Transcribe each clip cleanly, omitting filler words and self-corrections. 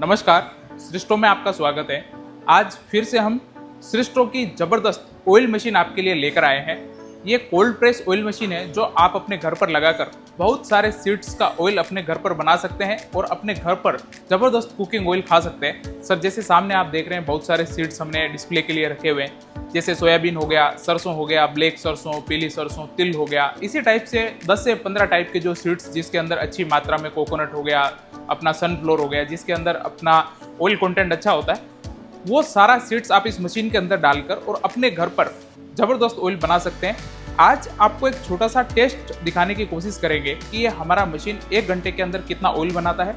नमस्कार, सृष्टो में आपका स्वागत है। आज फिर से हम सृष्टो की ज़बरदस्त ऑयल मशीन आपके लिए लेकर आए हैं। ये कोल्ड प्रेस ऑयल मशीन है जो आप अपने घर पर लगाकर बहुत सारे सीड्स का ऑयल अपने घर पर बना सकते हैं और अपने घर पर ज़बरदस्त कुकिंग ऑयल खा सकते हैं। सर, जैसे सामने आप देख रहे हैं बहुत सारे सीड्स हमने डिस्प्ले के लिए रखे हुए हैं, जैसे सोयाबीन हो गया, सरसों हो गया, ब्लैक सरसों, पीली सरसों, तिल हो गया। इसी टाइप से 10 से 15 टाइप के जो सीड्स जिसके अंदर अच्छी मात्रा में कोकोनट हो गया, अपना सनफ्लोर हो गया जिसके अंदर अपना ऑयल कंटेंट अच्छा होता है, वो सारा सीड्स आप इस मशीन के अंदर डालकर और अपने घर पर ज़बरदस्त ऑयल बना सकते हैं। आज आपको एक छोटा सा टेस्ट दिखाने की कोशिश करेंगे कि ये हमारा मशीन 1 घंटे के अंदर कितना ऑयल बनाता है,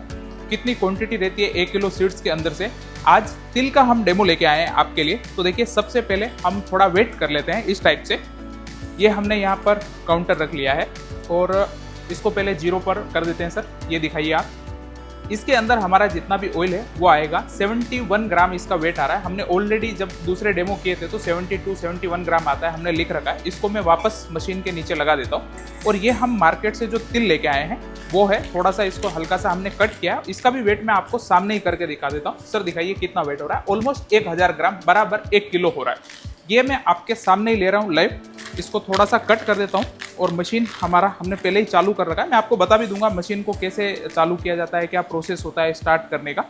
कितनी क्वांटिटी रहती है 1 किलो सीड्स के अंदर से। आज तिल का हम डेमो लेके आए हैं आपके लिए। तो देखिए, सबसे पहले हम थोड़ा वेट कर लेते हैं इस टाइप से। ये हमने यहाँ पर काउंटर रख लिया है और इसको पहले 0 पर कर देते हैं। सर, ये दिखाइए आप। इसके अंदर हमारा जितना भी ऑयल है वो आएगा। 71 ग्राम इसका वेट आ रहा है। हमने ऑलरेडी जब दूसरे डेमो किए थे तो 71 ग्राम आता है, हमने लिख रखा है। इसको मैं वापस मशीन के नीचे लगा देता हूँ। और ये हम मार्केट से जो तिल लेके आए हैं वो है, थोड़ा सा इसको हल्का सा हमने कट किया। इसका भी वेट मैं आपको सामने ही करके दिखा देता हूँ। सर, दिखाइए कितना वेट हो रहा है। ऑलमोस्ट 1000 ग्राम, बराबर 1 किलो हो रहा है। ये मैं आपके सामने ही ले रहा हूँ लाइव। इसको थोड़ा सा कट कर देता हूँ और मशीन हमारा हमने पहले ही चालू कर रखा है। मैं आपको बता भी दूंगा मशीन को कैसे चालू किया जाता है, क्या प्रोसेस होता है स्टार्ट करने का।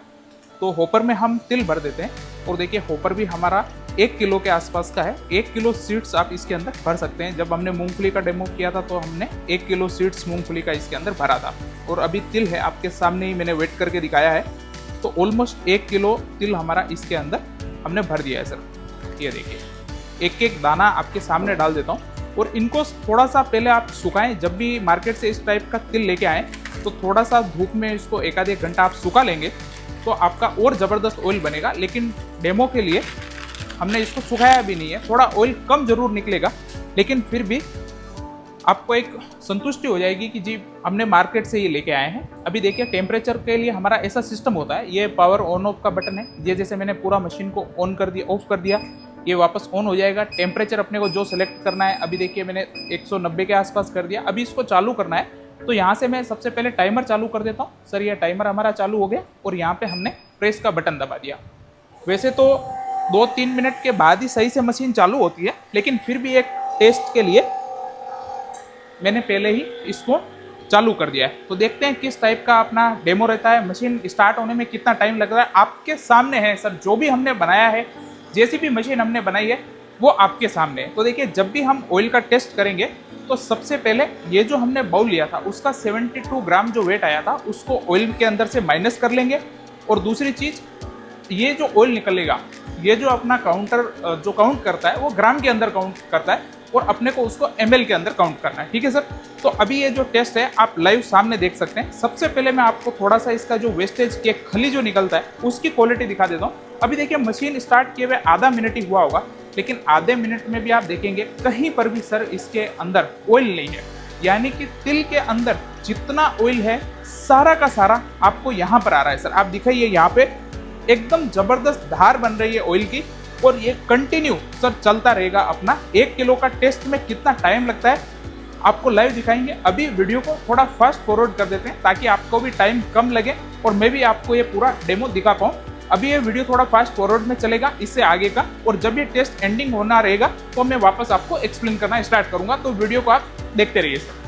तो होपर में हम तिल भर देते हैं और देखिए होपर भी हमारा 1 किलो के आसपास का है। 1 किलो सीड्स आप इसके अंदर भर सकते हैं। जब हमने मूंगफली का डेमो किया था तो हमने 1 किलो सीड्स मूंगफली का इसके अंदर भरा था। और अभी तिल है आपके सामने ही, मैंने वेट करके दिखाया है। तो ऑलमोस्ट 1 किलो तिल हमारा इसके अंदर हमने भर दिया है। सर, ये देखिए, एक एक दाना आपके सामने डाल देता हूँ और इनको थोड़ा सा पहले आप सुखाएं। जब भी मार्केट से इस टाइप का तिल लेके आएँ तो थोड़ा सा धूप में इसको 1 घंटा आप सुखा लेंगे तो आपका और ज़बरदस्त ऑयल बनेगा। लेकिन डेमो के लिए हमने इसको सुखाया भी नहीं है। थोड़ा ऑयल कम जरूर निकलेगा, लेकिन फिर भी आपको एक संतुष्टि हो जाएगी कि जी हमने मार्केट से ये लेके आए हैं। अभी देखिए, टेम्परेचर के लिए हमारा ऐसा सिस्टम होता है। ये पावर ऑन ऑफ का बटन है। ये जैसे मैंने पूरा मशीन को ऑन कर दिया, ऑफ कर दिया, ये वापस ऑन हो जाएगा। टेम्परेचर अपने को जो सेलेक्ट करना है, अभी देखिए मैंने 190 के आसपास कर दिया। अभी इसको चालू करना है तो यहाँ से मैं सबसे पहले टाइमर चालू कर देता हूँ। सर, ये टाइमर हमारा चालू हो गया और यहाँ पे हमने प्रेस का बटन दबा दिया। वैसे तो 2-3 मिनट के बाद ही सही से मशीन चालू होती है, लेकिन फिर भी एक टेस्ट के लिए मैंने पहले ही इसको चालू कर दिया है। तो देखते हैं किस टाइप का अपना डेमो रहता है, मशीन स्टार्ट होने में कितना टाइम लग रहा है। आपके सामने है सर, जो भी हमने बनाया है, जैसी भी मशीन हमने बनाई है वो आपके सामने है। तो देखिए, जब भी हम ऑयल का टेस्ट करेंगे तो सबसे पहले ये जो हमने बाउल लिया था उसका 72 ग्राम जो वेट आया था उसको ऑयल के अंदर से माइनस कर लेंगे। और दूसरी चीज़, ये जो ऑयल निकलेगा, ये जो अपना काउंटर जो काउंट करता है वो ग्राम के अंदर काउंट करता है और अपने को उसको ml के अंदर काउंट करना है। ठीक है सर। तो अभी ये जो टेस्ट है आप लाइव सामने देख सकते हैं। सबसे पहले मैं आपको थोड़ा सा इसका जो वेस्टेज के खली जो निकलता है उसकी क्वालिटी दिखा देता हूँ। अभी देखिए, मशीन स्टार्ट किए हुए आधा मिनट ही हुआ होगा, लेकिन आधे मिनट में भी आप देखेंगे कहीं पर भी सर इसके अंदर ऑयल नहीं है। यानी कि तिल के अंदर जितना ऑयल है सारा का सारा आपको यहाँ पर आ रहा है। सर, आप दिखाइए, यहाँ पे एकदम जबरदस्त धार बन रही है ऑयल की और ये कंटिन्यू सर चलता रहेगा अपना। 1 किलो का टेस्ट में कितना टाइम लगता है आपको लाइव दिखाएंगे। अभी वीडियो को थोड़ा फास्ट फॉरवर्ड कर देते हैं ताकि आपको भी टाइम कम लगे और मैं भी आपको ये पूरा डेमो दिखा पाऊँ। अभी ये वीडियो थोड़ा फास्ट फॉरवर्ड में चलेगा इससे आगे का, और जब ये टेस्ट एंडिंग होना रहेगा तो मैं वापस आपको एक्सप्लेन करना स्टार्ट करूंगा। तो वीडियो को आप देखते रहिए सर।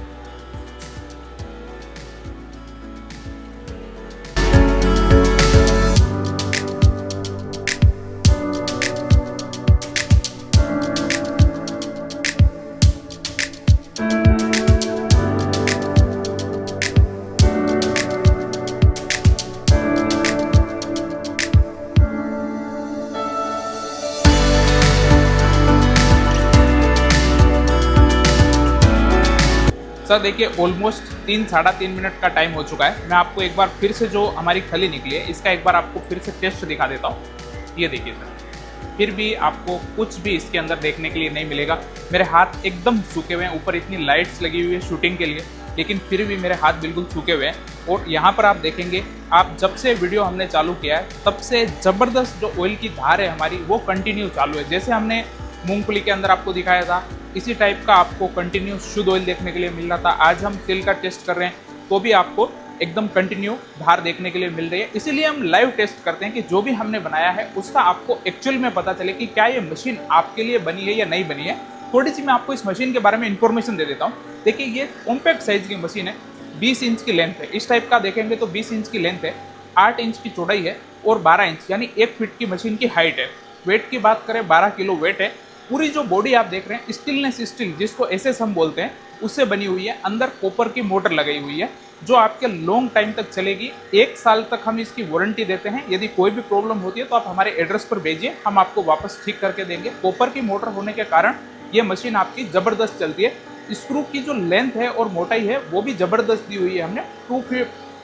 सर देखिए, ऑलमोस्ट 3-3.5 मिनट का टाइम हो चुका है। मैं आपको एक बार फिर से जो हमारी खली निकली है इसका एक बार आपको फिर से टेस्ट दिखा देता हूँ। ये देखिए सर, फिर भी आपको कुछ भी इसके अंदर देखने के लिए नहीं मिलेगा। मेरे हाथ एकदम सूखे हुए हैं। ऊपर इतनी लाइट्स लगी हुई है शूटिंग के लिए, लेकिन फिर भी मेरे हाथ बिल्कुल सूखे हुए हैं। और यहाँ पर आप देखेंगे, आप जब से वीडियो हमने चालू किया है तब से ज़बरदस्त जो ऑयल की धार है हमारी वो कंटिन्यू चालू है। जैसे हमने मूंगफली के अंदर आपको दिखाया था, इसी टाइप का आपको कंटिन्यू शुद्ध ऑयल देखने के लिए मिल रहा था। आज हम तिल का टेस्ट कर रहे हैं तो भी आपको एकदम कंटिन्यू धार देखने के लिए मिल रही है। इसीलिए हम लाइव टेस्ट करते हैं कि जो भी हमने बनाया है उसका आपको एक्चुअल में पता चले कि क्या ये मशीन आपके लिए बनी है या नहीं बनी है। थोड़ी सी मैं आपको इस मशीन के बारे में इंफॉर्मेशन दे देता हूँ। देखिए, ये कॉम्पैक्ट साइज की मशीन है, 20 इंच की लेंथ है। इस टाइप का देखेंगे तो 20 इंच की लेंथ है, 8 इंच की चौड़ाई है और 12 इंच यानी 1 फीट की मशीन की हाइट है। वेट की बात करें 12 किलो वेट है। पूरी जो बॉडी आप देख रहे हैं स्टेनलेस स्टील जिसको एसएस हम बोलते हैं उससे बनी हुई है। अंदर कॉपर की मोटर लगाई हुई है जो आपके लॉन्ग टाइम तक चलेगी। 1 साल तक हम इसकी वारंटी देते हैं। यदि कोई भी प्रॉब्लम होती है तो आप हमारे एड्रेस पर भेजिए, हम आपको वापस ठीक करके देंगे। कॉपर की मोटर होने के कारण ये मशीन आपकी ज़बरदस्त चलती है। स्क्रू की जो लेंथ है और मोटाई है वो भी ज़बरदस्त दी हुई है हमने।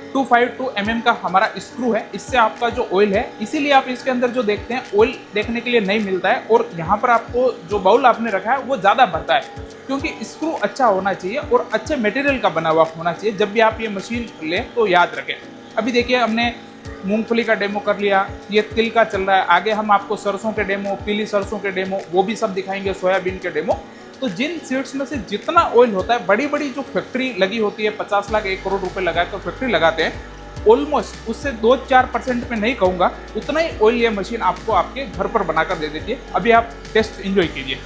252 mm का हमारा स्क्रू है। इससे आपका जो ऑयल है, इसीलिए आप इसके अंदर जो देखते हैं ऑयल देखने के लिए नहीं मिलता है और यहाँ पर आपको जो बाउल आपने रखा है वो ज़्यादा भरता है, क्योंकि स्क्रू अच्छा होना चाहिए और अच्छे मटेरियल का बना हुआ होना चाहिए। जब भी आप ये मशीन लें तो याद रखें। अभी देखिए, हमने मूंगफली का डेमो कर लिया, ये तिल का चल रहा है, आगे हम आपको सरसों के डेमो, पीली सरसों के डेमो वो भी सब दिखाएंगे, सोयाबीन के डेमो। तो जिन सीड्स में से जितना ऑयल होता है, बड़ी बड़ी जो फैक्ट्री लगी होती है, 50 लाख 1 करोड़ रुपए लगाकर फैक्ट्री लगाते हैं, ऑलमोस्ट उससे 2-4% में नहीं कहूँगा, उतना ही ऑयल ये मशीन आपको आपके घर पर बनाकर दे देती है। अभी आप टेस्ट एंजॉय कीजिए।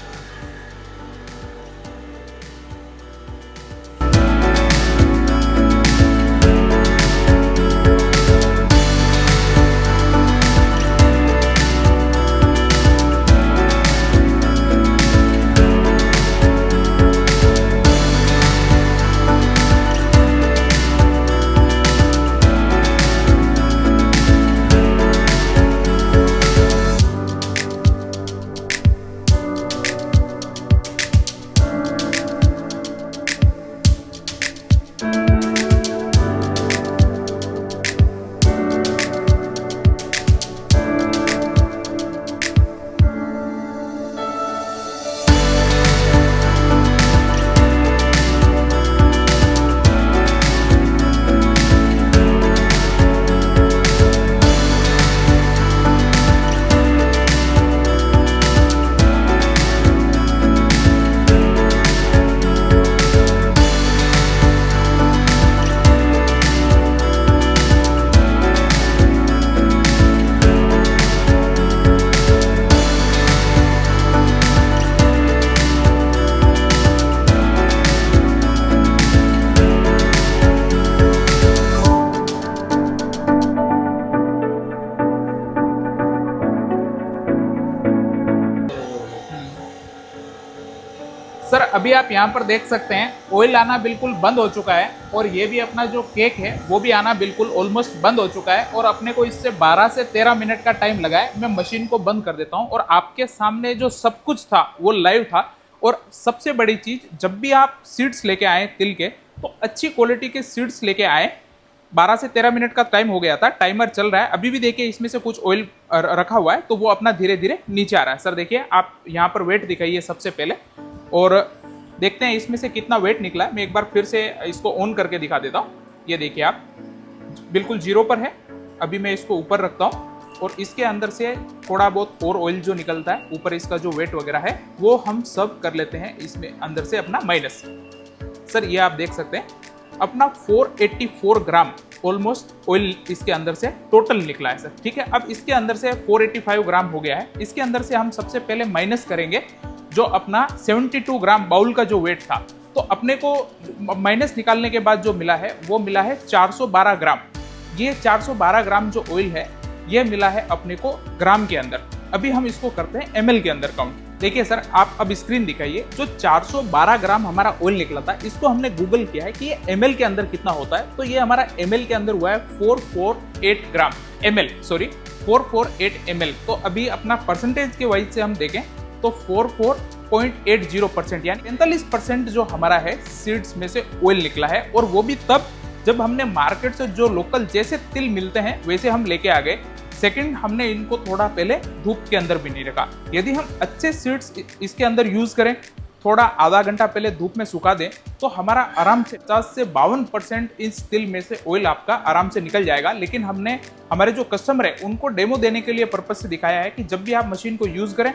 सर, अभी आप यहाँ पर देख सकते हैं ऑयल आना बिल्कुल बंद हो चुका है और ये भी अपना जो केक है वो भी आना बिल्कुल ऑलमोस्ट बंद हो चुका है और अपने को इससे 12 से 13 मिनट का टाइम लगा है। मैं मशीन को बंद कर देता हूँ और आपके सामने जो सब कुछ था वो लाइव था। और सबसे बड़ी चीज़, जब भी आप सीड्स लेके आए तिल के तो अच्छी क्वालिटी के सीड्स लेके आए। 12 से 13 मिनट का टाइम हो गया था, टाइमर चल रहा है। अभी भी देखिए इसमें से कुछ ऑयल रखा हुआ है तो वो अपना धीरे धीरे नीचे आ रहा है। सर देखिए, आप यहाँ पर वेट दिखाइए सबसे पहले और देखते हैं इसमें से कितना वेट निकला है। मैं एक बार फिर से इसको ऑन करके दिखा देता हूँ। ये देखिए, आप बिल्कुल 0 पर है। अभी मैं इसको ऊपर रखता हूँ और इसके अंदर से थोड़ा बहुत और ऑयल जो निकलता है ऊपर, इसका जो वेट वगैरह है वो हम सब कर लेते हैं इसमें अंदर से अपना माइनस। सर ये आप देख सकते हैं अपना 484 ग्राम ऑलमोस्ट ऑयल इसके अंदर से टोटल निकला है सर। ठीक है, अब इसके अंदर से 485 ग्राम हो गया है। इसके अंदर से हम सबसे पहले माइनस करेंगे जो अपना 72 ग्राम बाउल का जो वेट था। तो अपने को माइनस निकालने के बाद जो मिला है वो मिला है 412 ग्राम। ये 412 ग्राम जो ऑयल है ये मिला है अपने को ग्राम के अंदर। अभी हम इसको करते हैं ml के अंदर काउंट। देखिए सर, आप अब स्क्रीन दिखाइए। जो 412 ग्राम हमारा ऑयल निकला था इसको हमने गूगल किया है कि ये ml के अंदर कितना होता है। तो ये हमारा ml के अंदर हुआ है 448 ग्राम ml, सॉरी 448 ml। तो अभी अपना परसेंटेज के वाइज से हम देखें तो 44.80% यानी 45% जो हमारा है सीड्स में से ऑयल निकला है। और वो भी तब जब हमने मार्केट से जो लोकल जैसे तिल मिलते हैं वैसे हम लेके आ गए। सेकंड, हमने इनको थोड़ा पहले धूप के अंदर भी नहीं रखा। यदि हम अच्छे सीड्स इसके अंदर यूज करें, थोड़ा आधा घंटा पहले धूप में सुखा दें तो हमारा आराम से 50 से 52% इस तिल में से ऑयल आपका आराम से निकल जाएगा। लेकिन हमने हमारे जो कस्टमर है उनको डेमो देने के लिए पर्पज से दिखाया है कि जब भी आप मशीन को यूज करें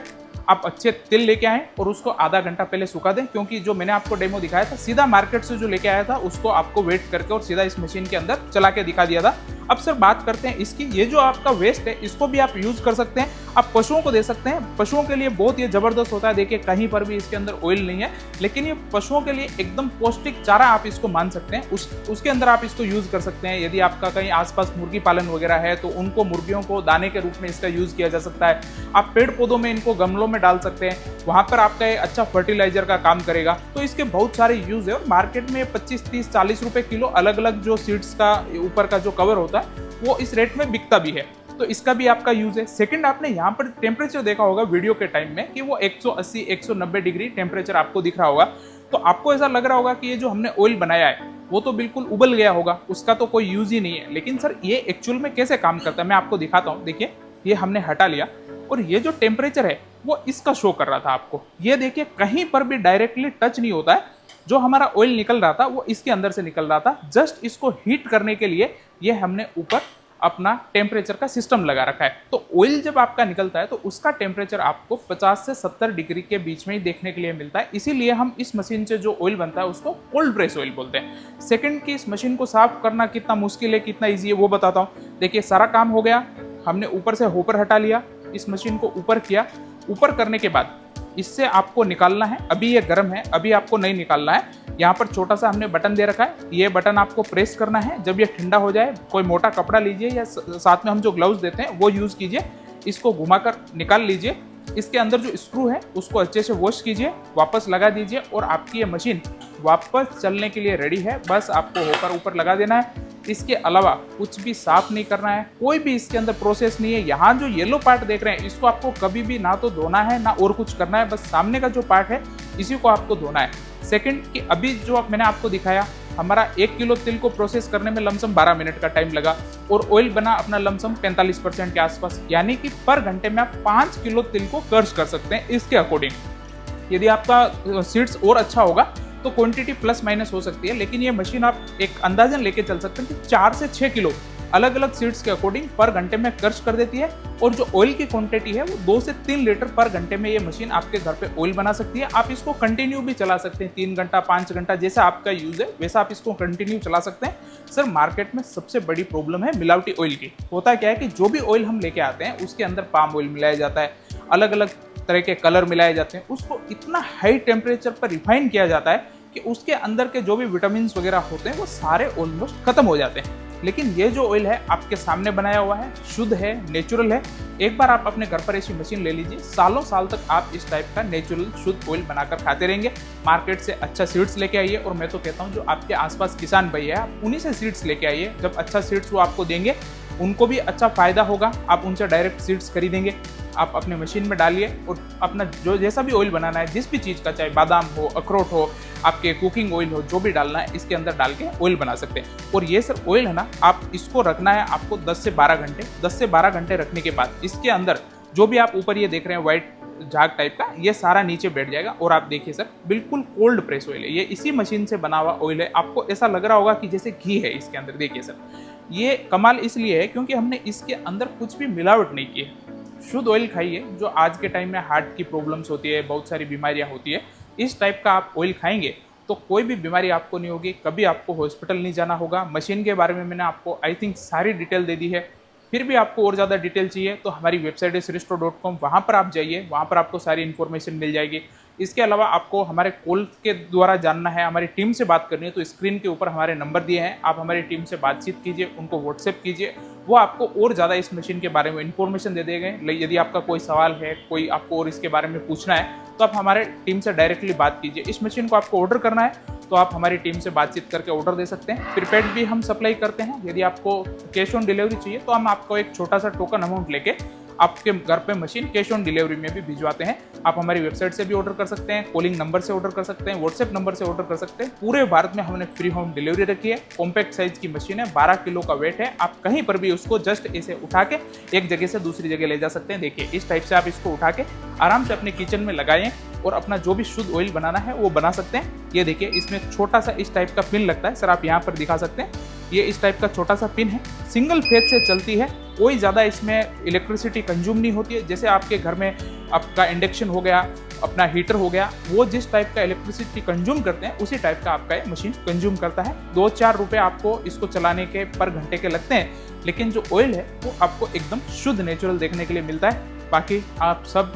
आप अच्छे तिल लेके आएँ और उसको आधा घंटा पहले सुखा दें, क्योंकि जो मैंने आपको डेमो दिखाया था सीधा मार्केट से जो लेके आया था उसको आपको वेट करके और सीधा इस मशीन के अंदर चला के दिखा दिया था। अब सर बात करते हैं इसकी, ये जो आपका वेस्ट है इसको भी आप यूज कर सकते हैं, आप पशुओं को दे सकते हैं। पशुओं के लिए बहुत ये जबरदस्त होता है, देखिए कहीं पर भी इसके अंदर ऑयल नहीं है, लेकिन ये पशुओं के लिए एकदम पौष्टिक चारा आप इसको मान सकते हैं। उसके अंदर आप इसको यूज कर सकते हैं। यदि आपका कहीं आसपास मुर्गी पालन वगैरह है तो उनको मुर्गियों को दाने के रूप में इसका यूज किया जा सकता है। आप पेड़ पौधों में इनको गमलों में डाल सकते हैं, वहां पर आपका ये अच्छा फर्टिलाइजर का काम करेगा। तो इसके बहुत सारे यूज है और मार्केट में 25, 30, 40 रुपए किलो अलग अलग जो सीड्स का ऊपर का जो कवर होता है वो इस रेट में बिकता भी है, तो इसका भी आपका यूज है। सेकंड, आपने यहाँ पर टेम्परेचर देखा होगा वीडियो के टाइम में कि वो 180, 190 डिग्री टेम्परेचर आपको दिख रहा होगा, तो आपको ऐसा लग रहा होगा कि ये जो हमने ऑयल बनाया है वो तो बिल्कुल उबल गया होगा, उसका तो कोई यूज ही नहीं है। लेकिन सर ये एक्चुअल में कैसे काम करता है मैं आपको दिखाता हूँ। देखिए ये हमने हटा लिया और ये जो टेम्परेचर है वो इसका शो कर रहा था आपको। ये देखिए कहीं पर भी डायरेक्टली टच नहीं होता है, जो हमारा ऑयल निकल रहा था वो इसके अंदर से निकल रहा था। जस्ट इसको हीट करने के लिए ये हमने ऊपर अपना टेम्परेचर का सिस्टम लगा रखा है। तो ऑयल जब आपका निकलता है तो उसका टेम्परेचर आपको 50 से 70 डिग्री के बीच में ही देखने के लिए मिलता है। इसीलिए हम इस मशीन से जो ऑयल बनता है उसको कोल्ड प्रेस ऑयल बोलते हैं। सेकंड की इस मशीन को साफ करना कितना मुश्किल है, कितना ईजी है वो बताता हूँ। देखिए सारा काम हो गया, हमने ऊपर से होपर हटा लिया, इस मशीन को ऊपर किया। ऊपर करने के बाद इससे आपको निकालना है, अभी ये गर्म है, अभी आपको नहीं निकालना है। यहाँ पर छोटा सा हमने बटन दे रखा है, ये बटन आपको प्रेस करना है। जब ये ठंडा हो जाए कोई मोटा कपड़ा लीजिए या साथ में हम जो ग्लव्स देते हैं वो यूज़ कीजिए, इसको घुमाकर निकाल लीजिए। इसके अंदर जो स्क्रू है उसको अच्छे से वॉश कीजिए, वापस लगा दीजिए और आपकी ये मशीन वापस चलने के लिए रेडी है। बस आपको होकर ऊपर लगा देना है, इसके अलावा कुछ भी साफ नहीं करना है, कोई भी इसके अंदर प्रोसेस नहीं है। यहाँ जो येलो पार्ट देख रहे हैं इसको आपको कभी भी ना तो धोना है ना और कुछ करना है, बस सामने का जो पार्ट है इसी को आपको धोना है। सेकंड कि अभी जो मैंने आपको दिखाया, हमारा 1 किलो तिल को प्रोसेस करने में लमसम 12 मिनट का टाइम लगा और ऑयल बना अपना लमसम 45% के आसपास, यानी कि पर घंटे में आप 5 किलो तिल को क्रश कर सकते हैं इसके अकॉर्डिंग। यदि आपका सीड्स और अच्छा होगा तो क्वांटिटी प्लस माइनस हो सकती है, लेकिन ये मशीन आप एक अंदाजन लेके चल सकते हैं कि 4 से 6 किलो अलग अलग सीड्स के अकॉर्डिंग पर घंटे में क्रश कर देती है। और जो ऑयल की क्वांटिटी है वो 2 से 3 लीटर पर घंटे में ये मशीन आपके घर पे ऑयल बना सकती है। आप इसको कंटिन्यू भी चला सकते हैं, 3 घंटा 5 घंटा जैसा आपका यूज है वैसा आप इसको कंटिन्यू चला सकते हैं। सर मार्केट में सबसे बड़ी प्रॉब्लम है मिलावटी ऑयल की। होता क्या है कि जो भी ऑयल हम लेके आते हैं उसके अंदर पाम ऑयल मिलाया जाता है, अलग अलग तरह के कलर मिलाए जाते हैं, उसको इतना हाई टेम्परेचर पर रिफाइन किया जाता है कि उसके अंदर के जो भी विटामिन वगैरह होते हैं वो सारे ऑलमोस्ट खत्म हो जाते हैं। लेकिन ये जो ऑयल है आपके सामने बनाया हुआ है, शुद्ध है, नेचुरल है। एक बार आप अपने घर पर ऐसी मशीन ले लीजिए, सालों साल तक आप इस टाइप का नेचुरल शुद्ध ऑयल बनाकर खाते रहेंगे। मार्केट से अच्छा सीड्स लेके आइए, और मैं तो कहता हूँ जो आपके आसपास किसान भाई है आप उन्हीं से सीड्स लेके आइए। जब अच्छा सीड्स वो आपको देंगे उनको भी अच्छा फायदा होगा, आप उनसे डायरेक्ट सीड्स खरीदेंगे, आप अपने मशीन में डालिए और अपना जो जैसा भी ऑयल बनाना है, जिस भी चीज़ का, चाहे बादाम हो, अखरोट हो, आपके कुकिंग ऑयल हो, जो भी डालना है इसके अंदर डाल के ऑयल बना सकते हैं। और ये सर ऑयल है ना, आप इसको रखना है आपको 10 से 12 घंटे। 10 से 12 घंटे रखने के बाद इसके अंदर जो भी आप ऊपर ये देख रहे हैं व्हाइट झाग टाइप का, ये सारा नीचे बैठ जाएगा। और आप देखिए सर बिल्कुल कोल्ड प्रेस ऑयल है, ये इसी मशीन से बना हुआ ऑयल है। आपको ऐसा लग रहा होगा कि जैसे घी है इसके अंदर। देखिए सर ये कमाल इसलिए है क्योंकि हमने इसके अंदर कुछ भी मिलावट नहीं की है। शुद्ध ऑयल खाइए। जो आज के टाइम में हार्ट की प्रॉब्लम्स होती है, बहुत सारी बीमारियां होती है, इस टाइप का आप ऑयल खाएंगे तो कोई भी बीमारी आपको नहीं होगी, कभी आपको हॉस्पिटल नहीं जाना होगा। मशीन के बारे में मैंने आपको आई थिंक सारी डिटेल दे दी है। फिर भी आपको और ज़्यादा डिटेल चाहिए तो हमारी वेबसाइट है sristo.com, वहाँ पर आप जाइए, वहाँ पर आपको सारी इन्फॉर्मेशन मिल जाएगी। इसके अलावा आपको हमारे कॉल के द्वारा जानना है, हमारी टीम से बात करनी है, तो स्क्रीन के ऊपर हमारे नंबर दिए हैं, आप हमारी टीम से बातचीत कीजिए, उनको व्हाट्सएप कीजिए, वो आपको और ज़्यादा इस मशीन के बारे में इन्फॉर्मेशन दे देंगे। यदि आपका कोई सवाल है, कोई आपको और इसके बारे में पूछना है, तो आप हमारे टीम से डायरेक्टली बात कीजिए। इस मशीन को आपको ऑर्डर करना है तो आप हमारी टीम से बातचीत करके ऑर्डर दे सकते हैं। प्रीपेड भी हम सप्लाई करते हैं। यदि आपको कैश ऑन डिलीवरी चाहिए तो हम आपको एक छोटा सा टोकन अमाउंट लेके आपके घर पे मशीन कैश ऑन डिलीवरी में भी भिजवाते हैं। आप हमारी वेबसाइट से भी ऑर्डर कर सकते हैं, कॉलिंग नंबर से ऑर्डर कर सकते हैं, व्हाट्सएप नंबर से ऑर्डर कर सकते हैं। पूरे भारत में हमने फ्री होम डिलीवरी रखी है। कॉम्पैक्ट साइज की मशीन है, 12 किलो का वेट है। आप कहीं पर भी उसको जस्ट ऐसे उठा के एक जगह से दूसरी जगह ले जा सकते हैं। देखिए इस टाइप से आप इसको उठा के आराम से अपने किचन में लगाएं और अपना जो भी शुद्ध ऑयल बनाना है वो बना सकते हैं। ये देखिए इसमें छोटा सा इस टाइप का पिन लगता है, सर आप यहाँ पर दिखा सकते हैं। ये इस टाइप का छोटा सा पिन है, सिंगल फेज से चलती है, कोई ज़्यादा इसमें इलेक्ट्रिसिटी कंज्यूम नहीं होती है। जैसे आपके घर में आपका इंडक्शन हो गया, अपना हीटर हो गया, वो जिस टाइप का इलेक्ट्रिसिटी कंज्यूम करते हैं उसी टाइप का आपका ये मशीन कंज्यूम करता है। 2-4 रुपये आपको इसको चलाने के पर घंटे के लगते हैं, लेकिन जो ऑयल है वो आपको एकदम शुद्ध नेचुरल देखने के लिए मिलता है। बाकी आप सब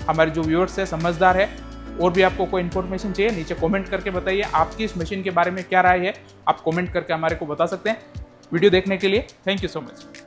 हमारे जो व्यूअर्स है समझदार है, और भी आपको कोई इन्फॉर्मेशन चाहिए नीचे कमेंट करके बताइए। आपकी इस मशीन के बारे में क्या राय है, आप कमेंट करके हमारे को बता सकते हैं। वीडियो देखने के लिए थैंक यू सो मच।